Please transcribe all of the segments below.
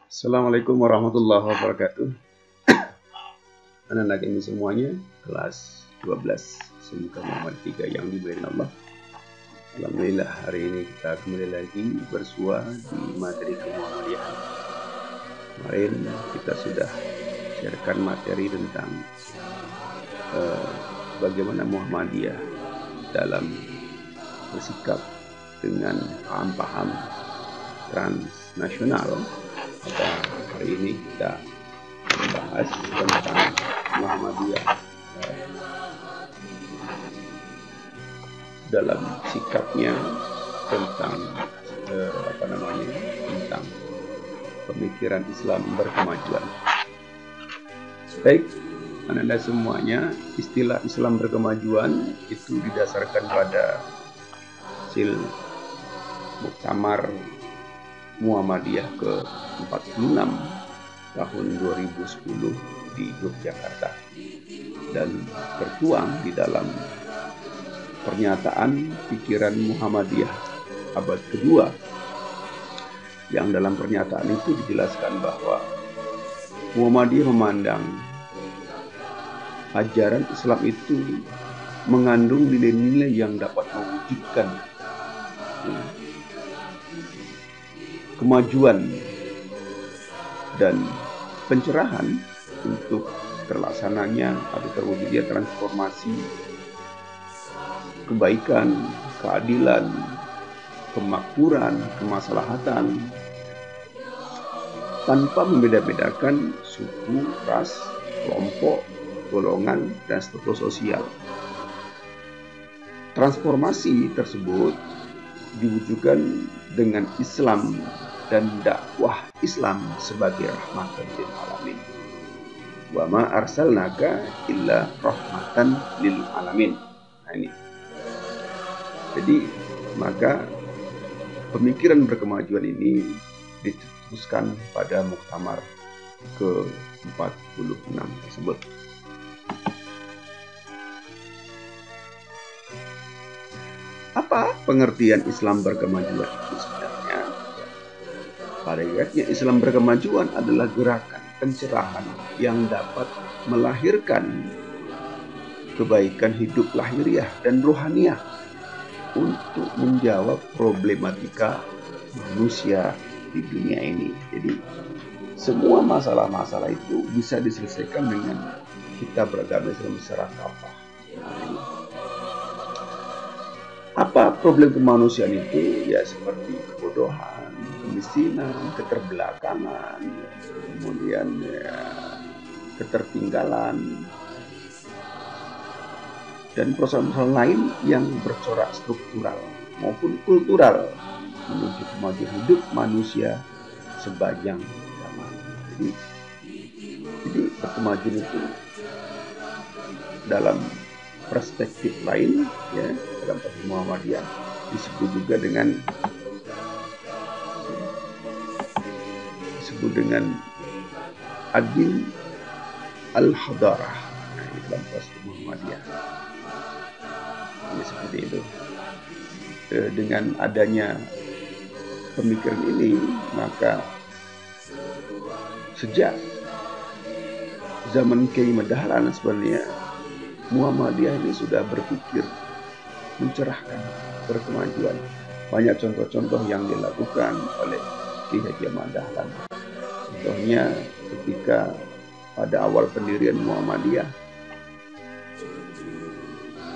Assalamualaikum warahmatullahi wabarakatuh. Anak-anak ini semuanya kelas 12 SMK Muhammad 3 yang dimuliakan Allah. Alhamdulillah hari ini kita kembali lagi bersua di materi kemuhammadiyahan. Kemarin kita sudah sharekan materi tentang bagaimana Muhammadiyah dalam bersikap dengan paham-paham transnasional. Maka hari ini kita membahas tentang Muhammadiyah dalam sikapnya tentang tentang pemikiran Islam berkemajuan. Baik, anak-anak semuanya, istilah Islam berkemajuan itu didasarkan pada hasil Muktamar Muhammadiyah ke-46 tahun 2010 di Yogyakarta dan tertuang di dalam pernyataan pikiran Muhammadiyah abad kedua, yang dalam pernyataan itu dijelaskan bahwa Muhammadiyah memandang ajaran Islam itu mengandung nilai-nilai yang dapat mewujudkan kemajuan dan pencerahan untuk terlaksananya atau terwujudnya transformasi kebaikan, keadilan, kemakmuran, kemaslahatan tanpa membeda-bedakan suku, ras, kelompok, golongan, dan struktur sosial. Transformasi tersebut diwujudkan dengan Islam dan dakwah Islam sebagai rahmatan lil alamin. Wa ma arsalnaka illa rahmatan lil alamin. Nah ini. Jadi maka pemikiran berkemajuan ini diteruskan pada Muktamar ke-46 tersebut. Apa pengertian Islam berkemajuan itu sebenarnya? Pada hakikatnya Islam berkemajuan adalah gerakan pencerahan yang dapat melahirkan kebaikan hidup lahiriah dan rohaniah untuk menjawab problematika manusia di dunia ini. Jadi semua masalah-masalah itu bisa diselesaikan dengan kita beragama Islam secara kafah. Apa problem kemanusiaan itu? Ya seperti kebodohan, kemiskinan, keterbelakangan, kemudian ketertinggalan, dan persoalan-persoalan lain yang bercorak struktural maupun kultural menuju kemajuan hidup manusia sepanjang zaman. Jadi kemajuan itu dalam perspektif lain, ya, dalam perspektif Muhammadiyah disebut juga dengan ad-din al-hadarah. Nah, ini dalam perspektif Muhammadiyah ini seperti itu. Dengan adanya pemikiran ini, maka sejak zaman Kiai Dahlan sebenarnya Muhammadiyah ini sudah berpikir mencerahkan, berkemajuan. Banyak contoh-contoh yang dilakukan oleh Kiai Dahlan. Contohnya ketika pada awal pendirian Muhammadiyah,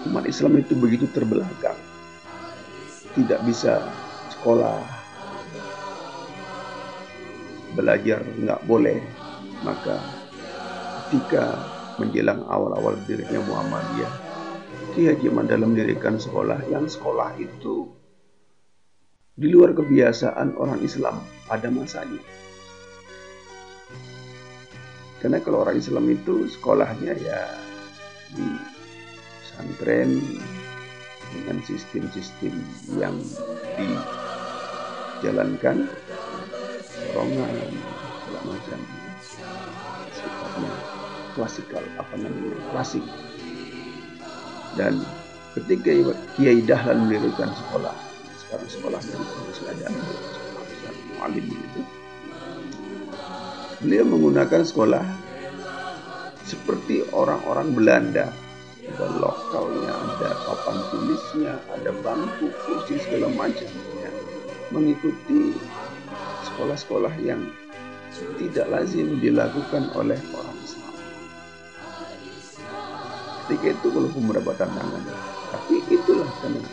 umat Islam itu begitu terbelakang, tidak bisa sekolah, belajar nggak boleh. Maka ketika menjelang awal-awal dirinya Muhammadiyah, Kiai Haji Dahlan mendirikan sekolah yang sekolah itu di luar kebiasaan orang Islam pada masanya. Karena kalau orang Islam itu sekolahnya ya di pesantren dengan sistem-sistem yang dijalankan, dorongan, segala macam, sifatnya klasikal, klasik. Dan ketika Kiai Dahlan mendirikan sekolah, sekarang sekolahnya sudah ada sekolah mualim itu, Beliau menggunakan sekolah seperti orang-orang Belanda. Ada lokalnya, ada papan tulisnya, ada bangku, kursi, segala macamnya. Mengikuti sekolah-sekolah yang tidak lazim dilakukan oleh orang Islam. Ketika itu walaupun mendapat tantangan, tapi itulah karena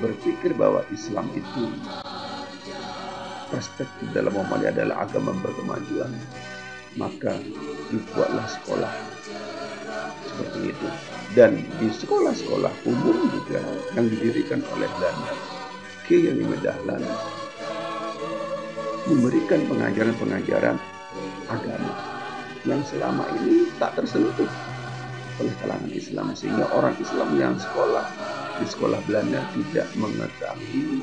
berpikir bahwa Islam itu perspektif dalam Muhammadiyah adalah agama berkemajuan, maka dibuatlah sekolah seperti itu. Dan di sekolah-sekolah umum juga yang didirikan oleh Belanda, Kiai Haji Dahlan memberikan pengajaran-pengajaran agama yang selama ini tak tersentuh oleh kalangan Islam, sehingga orang Islam yang sekolah di sekolah Belanda tidak mengetahui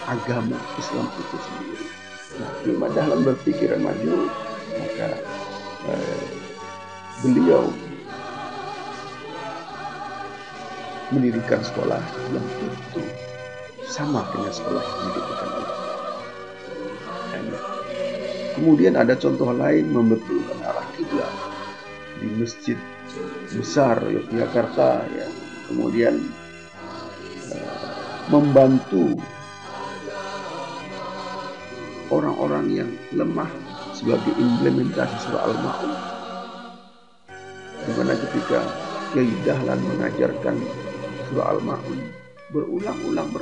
agama Islam itu sendiri. Nah, Kiai Dahlan berpikiran maju, maka beliau mendirikan sekolah yang itu sama dengan sekolah yang didirikan oleh Kemudian ada contoh lain, membetulkan arah kiblat di masjid besar Yogyakarta, ya. Kemudian membantu orang-orang yang lemah sebagai implementasi surah Al-Ma'un, dimana ketika Kiai Dahlan mengajarkan surah Al-Ma'un berulang-ulang,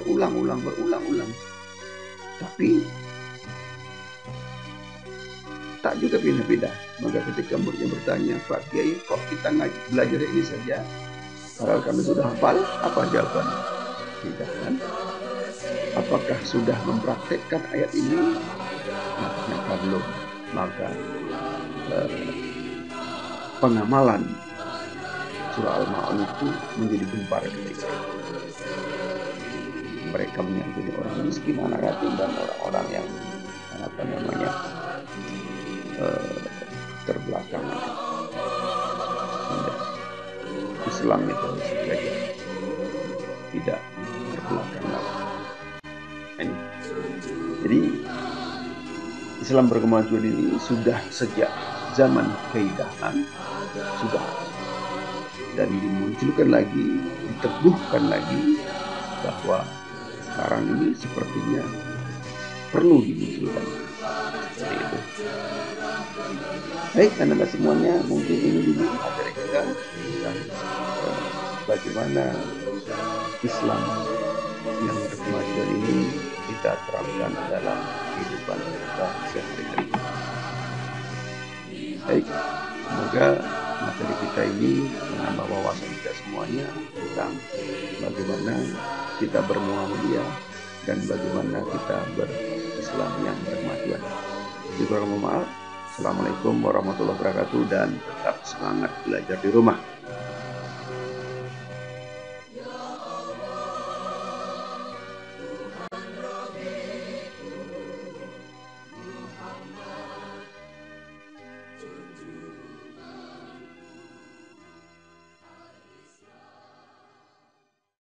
tapi tak juga pindah-pindah. Maka ketika muridnya bertanya, Pak Kiai, kok kita belajar ini saja, padahal kami sudah hafal? Apa jawabannya? Tidak kan? Apakah sudah mempraktekkan ayat ini? Nah, ternyata belum. Maka pengamalan surah Al-Ma'un itu menjadi gempar ketika mereka menyambut orang miskin, anak yatim, dan orang-orang yang terbelakang. Islam itu harus belajar tidak terbelakang lagi. Jadi Islam berkemajuan ini sudah sejak zaman Kiai Dahlan sudah, dan dimunculkan lagi, diteguhkan lagi bahwa sekarang ini sepertinya perlu dimunculkan seperti itu. Baik, anak-anak semuanya, mungkin ini dulu materi kita tentang bagaimana Islam yang berkemajuan ini kita terapkan dalam kehidupan kita sehari-hari. Baik, semoga materi kita ini menambah wawasan kita semuanya tentang bagaimana kita bermuamalah dan bagaimana kita berislam yang berkemajuan. Mohon maaf. Assalamualaikum warahmatullahi wabarakatuh, dan tetap semangat belajar di rumah.